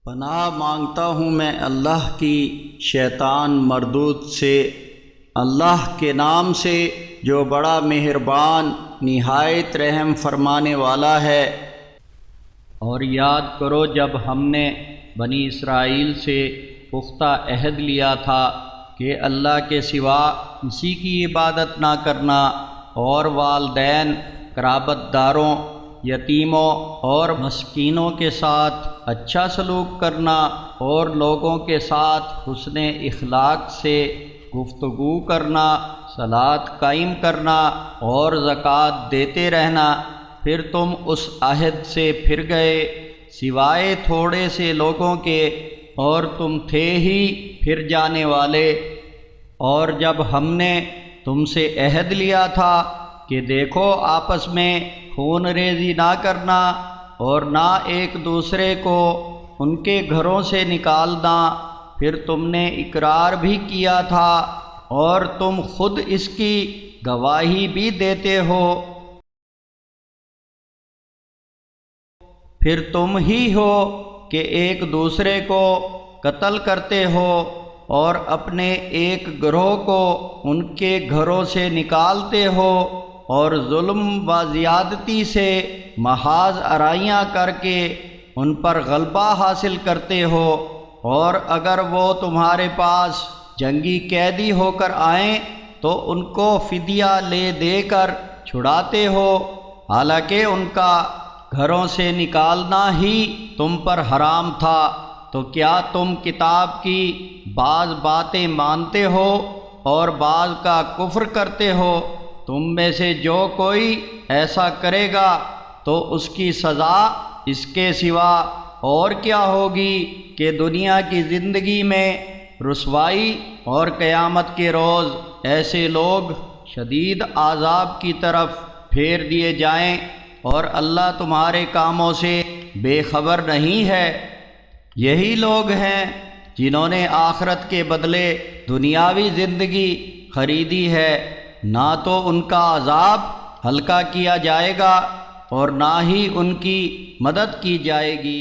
پناہ مانگتا ہوں میں اللہ کی شیطان مردود سے، اللہ کے نام سے جو بڑا مہربان نہایت رحم فرمانے والا ہے۔ اور یاد کرو جب ہم نے بنی اسرائیل سے پختہ عہد لیا تھا کہ اللہ کے سوا کسی کی عبادت نہ کرنا، اور والدین، قرابت داروں، یتیموں اور مسکینوں کے ساتھ اچھا سلوک کرنا، اور لوگوں کے ساتھ حسن اخلاق سے گفتگو کرنا، صلاۃ قائم کرنا اور زکوٰۃ دیتے رہنا۔ پھر تم اس عہد سے پھر گئے سوائے تھوڑے سے لوگوں کے، اور تم تھے ہی پھر جانے والے۔ اور جب ہم نے تم سے عہد لیا تھا کہ دیکھو آپس میں خون ریزی نہ کرنا اور نہ ایک دوسرے کو ان کے گھروں سے نکالنا، پھر تم نے اقرار بھی کیا تھا اور تم خود اس کی گواہی بھی دیتے ہو، پھر تم ہی ہو کہ ایک دوسرے کو قتل کرتے ہو اور اپنے ایک گروہ کو ان کے گھروں سے نکالتے ہو، اور ظلم و زیادتی سے محاذ آرائیاں کر کے ان پر غلبہ حاصل کرتے ہو، اور اگر وہ تمہارے پاس جنگی قیدی ہو کر آئیں تو ان کو فدیہ لے دے کر چھڑاتے ہو، حالانکہ ان کا گھروں سے نکالنا ہی تم پر حرام تھا۔ تو کیا تم کتاب کی بعض باتیں مانتے ہو اور بعض کا کفر کرتے ہو؟ تم میں سے جو کوئی ایسا کرے گا تو اس کی سزا اس کے سوا اور کیا ہوگی کہ دنیا کی زندگی میں رسوائی، اور قیامت کے روز ایسے لوگ شدید عذاب کی طرف پھیر دیے جائیں، اور اللہ تمہارے کاموں سے بے خبر نہیں ہے۔ یہی لوگ ہیں جنہوں نے آخرت کے بدلے دنیاوی زندگی خریدی ہے، نہ تو ان کا عذاب ہلکا کیا جائے گا اور نہ ہی ان کی مدد کی جائے گی۔